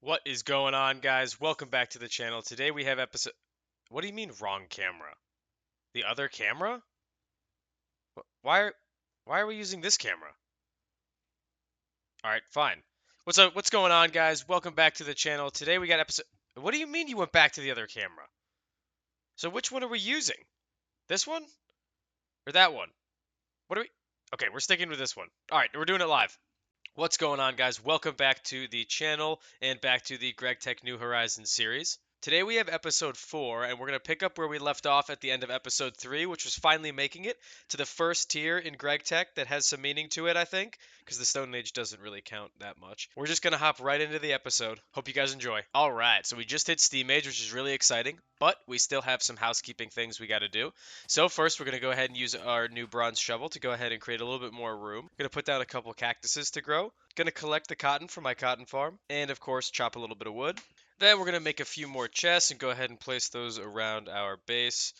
What is going on, guys? Welcome back to the channel. Today we have episode. What do you mean wrong camera? The other camera? Why are why are we using this camera? All right, fine. What's up? What's going on, guys? Welcome back to the channel. Today we got episode. What do you mean you went back to the other camera? So which one are we using? This one or that one? What are we? Okay, we're sticking with this one. All right, we're doing it live. What's going on, guys? Welcome back to the channel and back to the Gregtech New Horizons series. Today we have episode 4, and we're going to pick up where we left off at the end of episode 3, which was finally making it to the first tier in Gregtech that has some meaning to it, I think, because the Stone Age doesn't really count that much. We're just going to hop right into the episode. Hope you guys enjoy. Alright, so we just hit Steam Age, which is really exciting, but we still have some housekeeping things we got to do. So first, we're going to go ahead and use our new bronze shovel to go ahead and create a little bit more room. Going to put down a couple cactuses to grow. Going to collect the cotton from my cotton farm, and of course, chop a little bit of wood. Then we're going to make a few more chests and go ahead and place those around our base.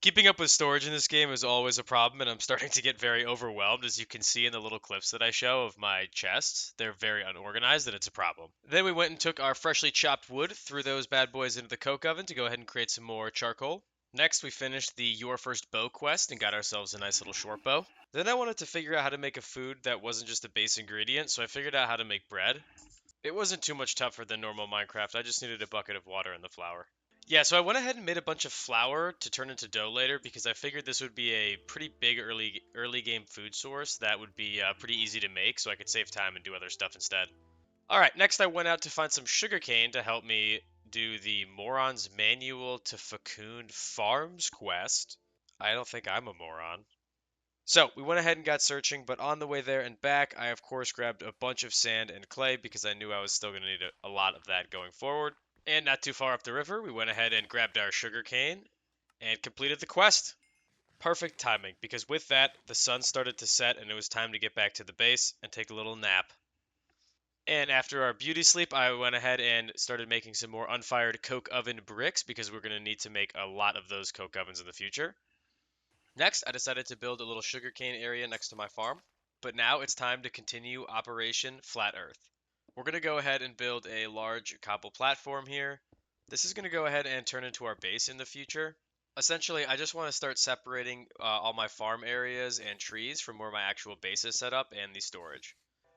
Keeping up with storage in this game is always a problem, and I'm starting to get very overwhelmed, as you can see in the little clips that I show of my chests. They're very unorganized, and it's a problem. Then we went and took our freshly chopped wood, threw those bad boys into the coke oven to go ahead and create some more charcoal. Next, we finished the Your First Bow quest and got ourselves a nice little short bow. Then I wanted to figure out how to make a food that wasn't just a base ingredient, so I figured out how to make bread. It wasn't too much tougher than normal Minecraft. I just needed a bucket of water and the flour. Yeah, so I went ahead and made a bunch of flour to turn into dough later because I figured this would be a pretty big early game food source that would be pretty easy to make, so I could save time and do other stuff instead. All right, next I went out to find some sugarcane to help me do the Moron's Manual to Fecund Farms quest. I don't think I'm a moron. So we went ahead and got searching, but on the way there and back, I of course grabbed a bunch of sand and clay because I knew I was still going to need a lot of that going forward. And not too far up the river, we went ahead and grabbed our sugar cane and completed the quest. Perfect timing, because with that, the sun started to set and it was time to get back to the base and take a little nap. And after our beauty sleep, I went ahead and started making some more unfired coke oven bricks because we're going to need to make a lot of those coke ovens in the future. Next, I decided to build a little sugarcane area next to my farm, but now it's time to continue Operation Flat Earth. We're going to go ahead and build a large cobble platform here. This is going to go ahead and turn into our base in the future. Essentially, I just want to start separating all my farm areas and trees from where my actual base is set up and the storage.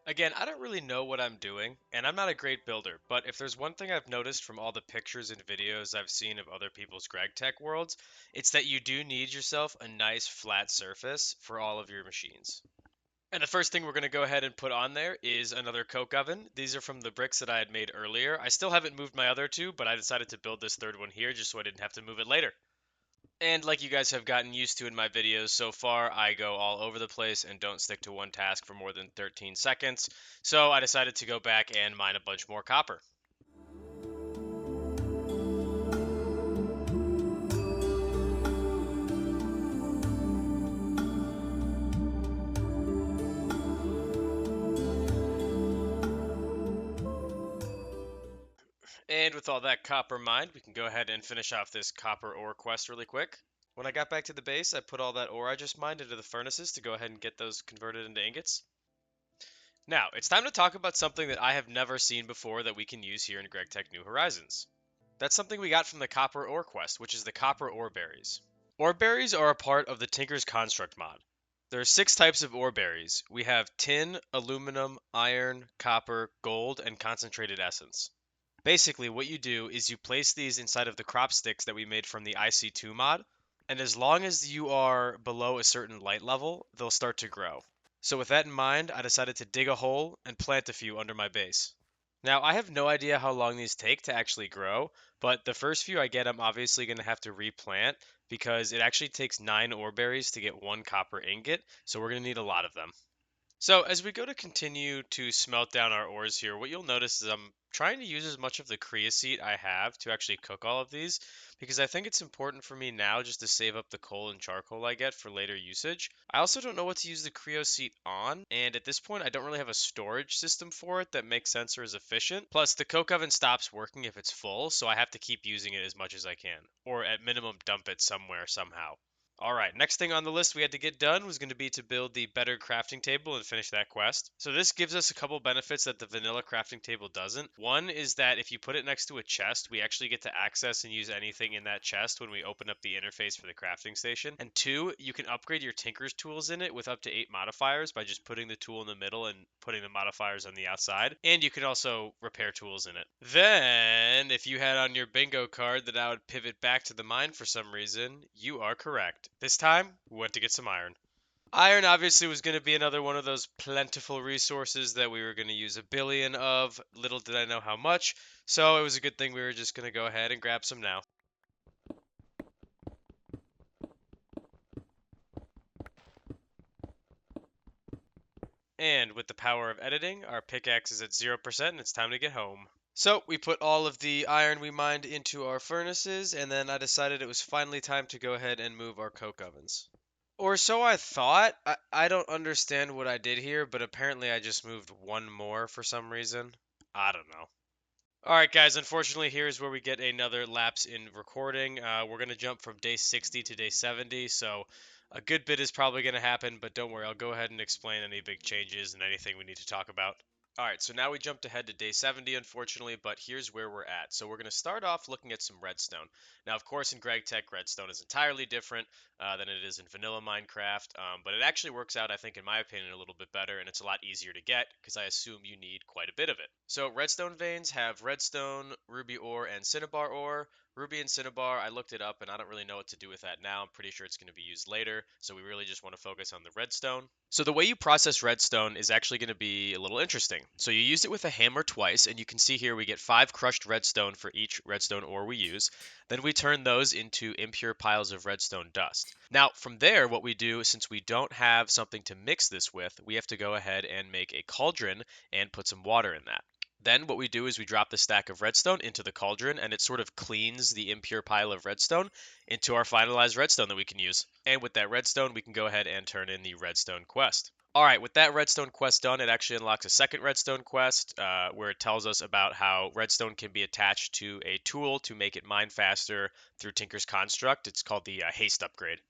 Again, I don't really know what I'm doing, and I'm not a great builder, but if there's one thing I've noticed from all the pictures and videos I've seen of other people's Gregtech worlds, it's that you do need yourself a nice flat surface for all of your machines. And the first thing we're going to go ahead and put on there is another coke oven. These are from the bricks that I had made earlier. I still haven't moved my other two, but I decided to build this third one here just so I didn't have to move it later. And like you guys have gotten used to in my videos so far, I go all over the place and don't stick to one task for more than 13 seconds. So I decided to go back and mine a bunch more copper. And with all that copper mined, we can go ahead and finish off this copper ore quest really quick. When I got back to the base, I put all that ore I just mined into the furnaces to go ahead and get those converted into ingots. Now, it's time to talk about something that I have never seen before that we can use here in Gregtech New Horizons. That's something we got from the copper ore quest, which is the copper ore berries. Ore berries are a part of the Tinker's Construct mod. There are 6 types of ore berries. We have tin, aluminum, iron, copper, gold, and concentrated essence. Basically, what you do is you place these inside of the crop sticks that we made from the IC2 mod, and as long as you are below a certain light level, they'll start to grow. So with that in mind, I decided to dig a hole and plant a few under my base. Now, I have no idea how long these take to actually grow, but the first few I get, I'm obviously going to have to replant because it actually takes 9 ore berries to get 1 copper ingot, so we're going to need a lot of them. So as we go to continue to smelt down our ores here, what you'll notice is I'm trying to use as much of the creosote I have to actually cook all of these, because I think it's important for me now just to save up the coal and charcoal I get for later usage. I also don't know what to use the creosote on, and at this point I don't really have a storage system for it that makes sense or is efficient. Plus the coke oven stops working if it's full, so I have to keep using it as much as I can, or at minimum dump it somewhere somehow. Alright, next thing on the list we had to get done was going to be to build the better crafting table and finish that quest. So this gives us a couple benefits that the vanilla crafting table doesn't. One is that if you put it next to a chest, we actually get to access and use anything in that chest when we open up the interface for the crafting station. And two, you can upgrade your tinker's tools in it with up to 8 modifiers by just putting the tool in the middle and putting the modifiers on the outside. And you can also repair tools in it. Then, if you had on your bingo card that I would pivot back to the mine for some reason, you are correct. This time, we went to get some iron. Iron obviously was going to be another one of those plentiful resources that we were going to use a billion of. Little did I know how much, so it was a good thing we were just going to go ahead and grab some now. And with the power of editing, our pickaxe is at 0% and it's time to get home. So we put all of the iron we mined into our furnaces, and then I decided it was finally time to go ahead and move our coke ovens. Or so I thought. I don't understand what I did here, but apparently I just moved one more for some reason. I don't know. Alright guys, unfortunately here's where we get another lapse in recording. We're going to jump from day 60 to day 70, so a good bit is probably going to happen, but don't worry, I'll go ahead and explain any big changes and anything we need to talk about. Alright, so now we jumped ahead to day 70, unfortunately, but here's where we're at. So we're going to start off looking at some redstone. Now, of course, in Gregtech, redstone is entirely different than it is in vanilla Minecraft, but it actually works out, I think, in my opinion, a little bit better, and it's a lot easier to get, because I assume you need quite a bit of it. So redstone veins have redstone, ruby ore, and cinnabar ore. Ruby and cinnabar, I looked it up, and I don't really know what to do with that now. I'm pretty sure it's going to be used later, so we really just want to focus on the redstone. So the way you process redstone is actually going to be a little interesting. So you use it with a hammer twice, and you can see here we get 5 crushed redstone for each redstone ore we use. Then we turn those into impure piles of redstone dust. Now, from there, what we do, since we don't have something to mix this with, we have to go ahead and make a cauldron and put some water in that. Then what we do is we drop the stack of redstone into the cauldron, and it sort of cleans the impure pile of redstone into our finalized redstone that we can use. And with that redstone, we can go ahead and turn in the redstone quest. Alright, with that redstone quest done, it actually unlocks a second redstone quest where it tells us about how redstone can be attached to a tool to make it mine faster through Tinker's Construct. It's called the haste upgrade.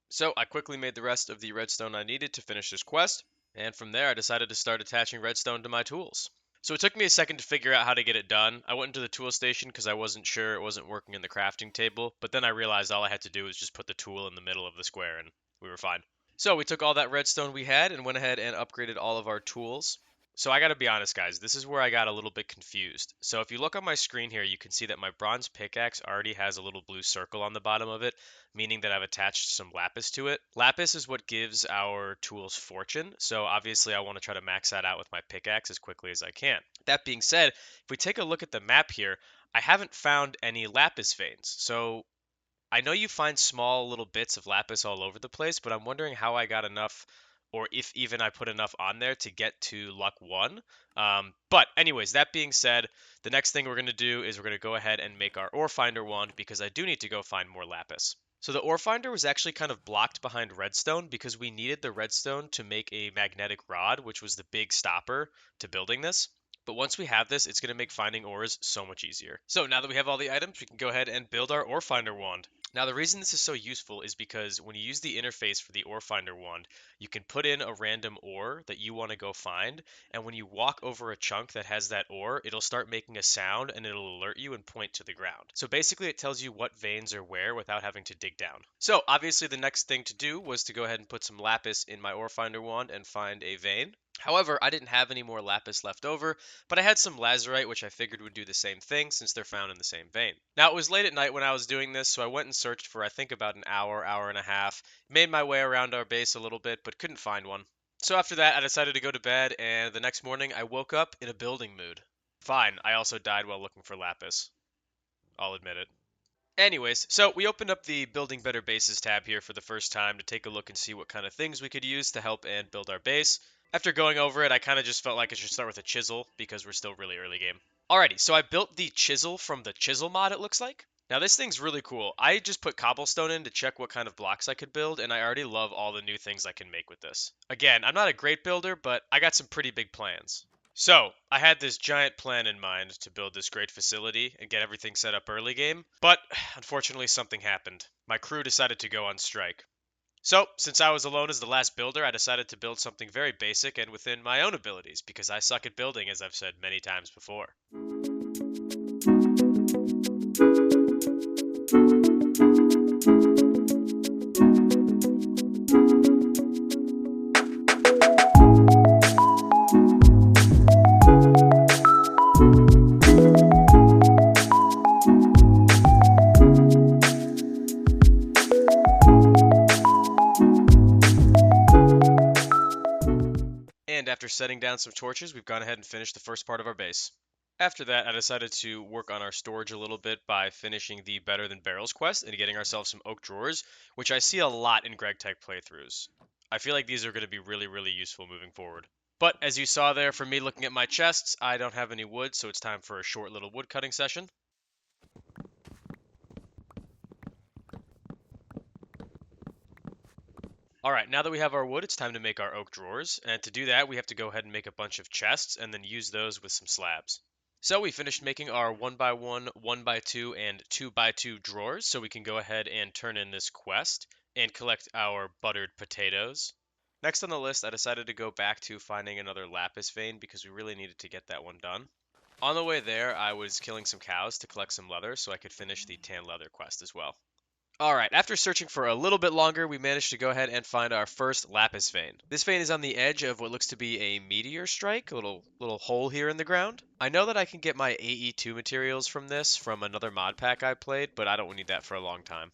So I quickly made the rest of the redstone I needed to finish this quest, and from there I decided to start attaching redstone to my tools. So it took me a second to figure out how to get it done. I went into the tool station because I wasn't sure it wasn't working in the crafting table, but then I realized all I had to do was just put the tool in the middle of the square and we were fine. So we took all that redstone we had and went ahead and upgraded all of our tools. So I gotta be honest, guys, this is where I got a little bit confused. So if you look on my screen here, you can see that my bronze pickaxe already has a little blue circle on the bottom of it, meaning that I've attached some lapis to it. Lapis is what gives our tools fortune, so obviously I want to try to max that out with my pickaxe as quickly as I can. That being said, if we take a look at the map here, I haven't found any lapis veins. So I know you find small little bits of lapis all over the place, but I'm wondering how I got enough, or if even I put enough on there to get to luck 1. But anyways, that being said, the next thing we're going to do is we're going to go ahead and make our ore finder wand because I do need to go find more lapis. So the ore finder was actually kind of blocked behind redstone because we needed the redstone to make a magnetic rod, which was the big stopper to building this. But once we have this, it's going to make finding ores so much easier. So now that we have all the items, we can go ahead and build our ore finder wand. Now the reason this is so useful is because when you use the interface for the ore finder wand, you can put in a random ore that you want to go find, and when you walk over a chunk that has that ore, it'll start making a sound and it'll alert you and point to the ground. So basically it tells you what veins are where without having to dig down. So obviously the next thing to do was to go ahead and put some lapis in my ore finder wand and find a vein. However, I didn't have any more lapis left over, but I had some lazurite, which I figured would do the same thing since they're found in the same vein. Now, it was late at night when I was doing this, so I went and searched for I think about an hour, hour and a half, made my way around our base a little bit, but couldn't find one. So after that, I decided to go to bed, and the next morning I woke up in a building mood. Fine, I also died while looking for lapis. I'll admit it. Anyways, so we opened up the Building Better Bases tab here for the first time to take a look and see what kind of things we could use to help and build our base. After going over it, I kind of just felt like I should start with a chisel because we're still really early game. Alrighty, so I built the chisel from the chisel mod, it looks like. Now this thing's really cool. I just put cobblestone in to check what kind of blocks I could build, and I already love all the new things I can make with this. Again, I'm not a great builder, but I got some pretty big plans. So, I had this giant plan in mind to build this great facility and get everything set up early game, but unfortunately something happened. My crew decided to go on strike. So, since I was alone as the last builder, I decided to build something very basic and within my own abilities, because I suck at building, as I've said many times before. And after setting down some torches, we've gone ahead and finished the first part of our base. After that, I decided to work on our storage a little bit by finishing the Better Than Barrels quest and getting ourselves some oak drawers, which I see a lot in Gregtech playthroughs. I feel like these are going to be really, really useful moving forward. But as you saw there from me looking at my chests, I don't have any wood, so it's time for a short little wood cutting session. Alright, now that we have our wood, it's time to make our oak drawers, and to do that, we have to go ahead and make a bunch of chests and then use those with some slabs. So we finished making our 1x1, 1x2, and 2x2 drawers, so we can go ahead and turn in this quest and collect our buttered potatoes. Next on the list, I decided to go back to finding another lapis vein because we really needed to get that one done. On the way there, I was killing some cows to collect some leather so I could finish the tan leather quest as well. Alright, after searching for a little bit longer, we managed to go ahead and find our first lapis vein. This vein is on the edge of what looks to be a meteor strike, a little hole here in the ground. I know that I can get my AE2 materials from this from another mod pack I played, but I don't need that for a long time.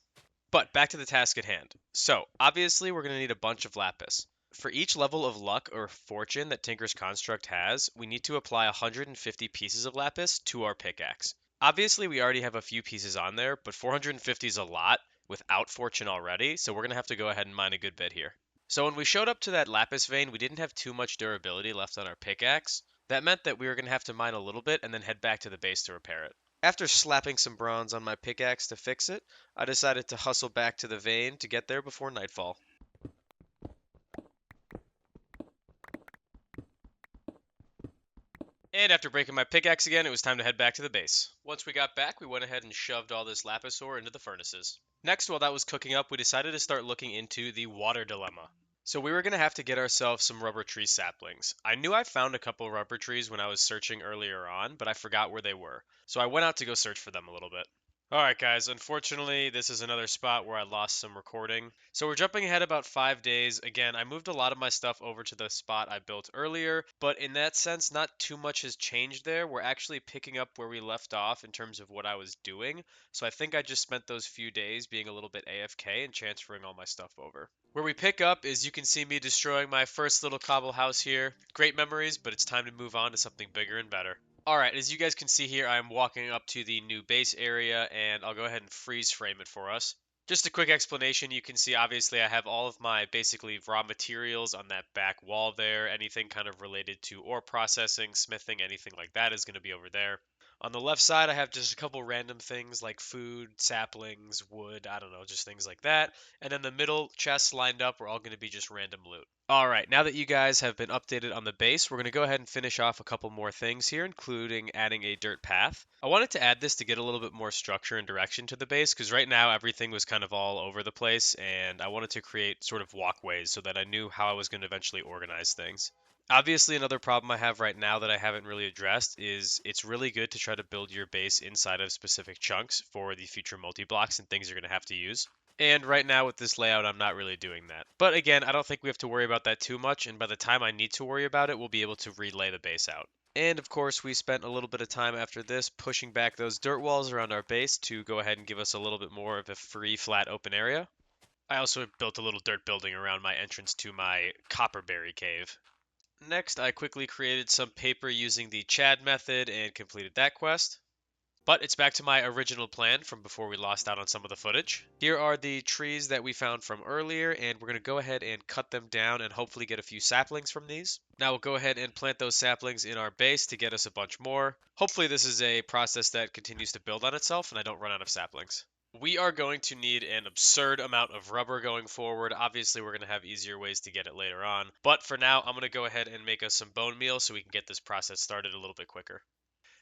But back to the task at hand. So, obviously we're going to need a bunch of lapis. For each level of luck or fortune that Tinker's Construct has, we need to apply 150 pieces of lapis to our pickaxe. Obviously, we already have a few pieces on there, but 450 is a lot without fortune already, so we're going to have to go ahead and mine a good bit here. So when we showed up to that lapis vein, we didn't have too much durability left on our pickaxe. That meant that we were going to have to mine a little bit and then head back to the base to repair it. After slapping some bronze on my pickaxe to fix it, I decided to hustle back to the vein to get there before nightfall. And after breaking my pickaxe again, it was time to head back to the base. Once we got back, we went ahead and shoved all this lapis ore into the furnaces. Next, while that was cooking up, we decided to start looking into the water dilemma. So we were going to have to get ourselves some rubber tree saplings. I knew I found a couple rubber trees when I was searching earlier on, but I forgot where they were. So I went out to go search for them a little bit. Alright guys, unfortunately this is another spot where I lost some recording. So we're jumping ahead about 5 days. Again, I moved a lot of my stuff over to the spot I built earlier, but in that sense not too much has changed there. We're actually picking up where we left off in terms of what I was doing. So I think I just spent those few days being a little bit AFK and transferring all my stuff over. Where we pick up is you can see me destroying my first little cobble house here. Great memories, but it's time to move on to something bigger and better. Alright, as you guys can see here, I'm walking up to the new base area, and I'll go ahead and freeze frame it for us. Just a quick explanation, you can see obviously I have all of my basically raw materials on that back wall there. Anything kind of related to ore processing, smithing, anything like that is going to be over there. On the left side, I have just a couple random things like food, saplings, wood, I don't know, just things like that. And then the middle chests lined up are all going to be just random loot. Alright, now that you guys have been updated on the base, we're going to go ahead and finish off a couple more things here, including adding a dirt path. I wanted to add this to get a little bit more structure and direction to the base, because right now everything was kind of all over the place, and I wanted to create sort of walkways so that I knew how I was going to eventually organize things. Obviously, another problem I have right now that I haven't really addressed is it's really good to try to build your base inside of specific chunks for the future multi-blocks and things you're going to have to use. And right now with this layout, I'm not really doing that. But again, I don't think we have to worry about that too much, and by the time I need to worry about it, we'll be able to relay the base out. And of course, we spent a little bit of time after this pushing back those dirt walls around our base to go ahead and give us a little bit more of a free, flat, open area. I also built a little dirt building around my entrance to my copperberry cave. Next, I quickly created some paper using the Chad method and completed that quest. But it's back to my original plan from before we lost out on some of the footage. Here are the trees that we found from earlier, and we're going to go ahead and cut them down and hopefully get a few saplings from these. Now we'll go ahead and plant those saplings in our base to get us a bunch more. Hopefully this is a process that continues to build on itself and I don't run out of saplings. We are going to need an absurd amount of rubber going forward. Obviously, we're going to have easier ways to get it later on. But for now, I'm going to go ahead and make us some bone meal so we can get this process started a little bit quicker.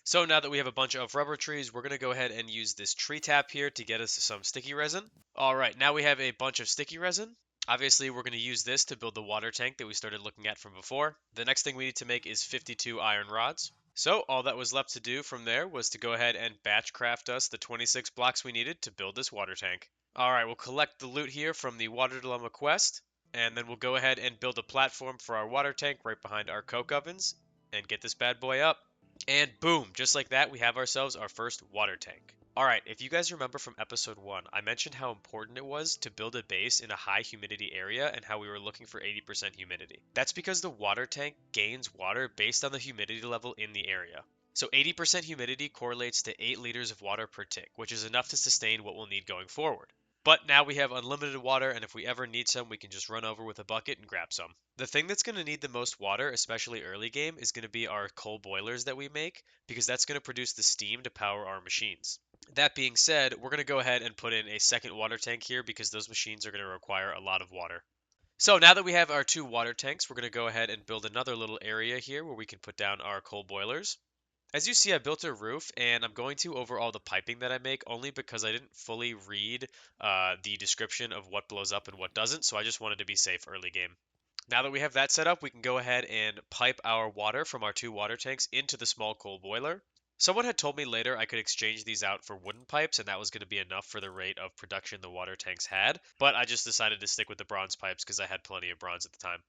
So now that we have a bunch of rubber trees, we're going to go ahead and use this tree tap here to get us some sticky resin. Alright, now we have a bunch of sticky resin. Obviously, we're going to use this to build the water tank that we started looking at from before. The next thing we need to make is 52 iron rods. So all that was left to do from there was to go ahead and batch craft us the 26 blocks we needed to build this water tank. Alright, we'll collect the loot here from the water dilemma quest, and then we'll go ahead and build a platform for our water tank right behind our coke ovens, and get this bad boy up. And boom, just like that, we have ourselves our first water tank. Alright, if you guys remember from episode 1, I mentioned how important it was to build a base in a high humidity area and how we were looking for 80% humidity. That's because the water tank gains water based on the humidity level in the area. So 80% humidity correlates to 8 liters of water per tick, which is enough to sustain what we'll need going forward. But now we have unlimited water, and if we ever need some, we can just run over with a bucket and grab some. The thing that's going to need the most water, especially early game, is going to be our coal boilers that we make, because that's going to produce the steam to power our machines. That being said, we're going to go ahead and put in a second water tank here because those machines are going to require a lot of water. So now that we have our 2 water tanks, we're going to go ahead and build another little area here where we can put down our coal boilers. As you see, I built a roof, and I'm going to over all the piping that I make only because I didn't fully read the description of what blows up and what doesn't, so I just wanted to be safe early game. Now that we have that set up, we can go ahead and pipe our water from our 2 water tanks into the small coal boiler. Someone had told me later I could exchange these out for wooden pipes, and that was going to be enough for the rate of production the water tanks had, but I just decided to stick with the bronze pipes because I had plenty of bronze at the time.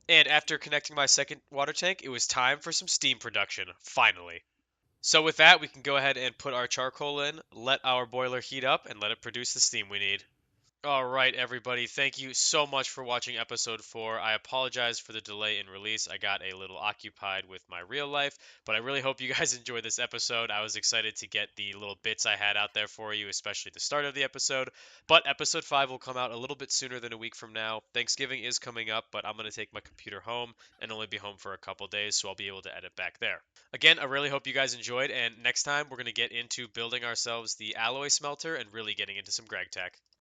And after connecting my second water tank, it was time for some steam production, finally. So with that, we can go ahead and put our charcoal in, let our boiler heat up, and let it produce the steam we need. All right, everybody. Thank you so much for watching episode 4. I apologize for the delay in release. I got a little occupied with my real life, but I really hope you guys enjoyed this episode. I was excited to get the little bits I had out there for you, especially the start of the episode. But episode 5 will come out a little bit sooner than a week from now. Thanksgiving is coming up, but I'm going to take my computer home and only be home for a couple days, so I'll be able to edit back there. Again, I really hope you guys enjoyed, and next time we're going to get into building ourselves the alloy smelter and really getting into some Gregtech.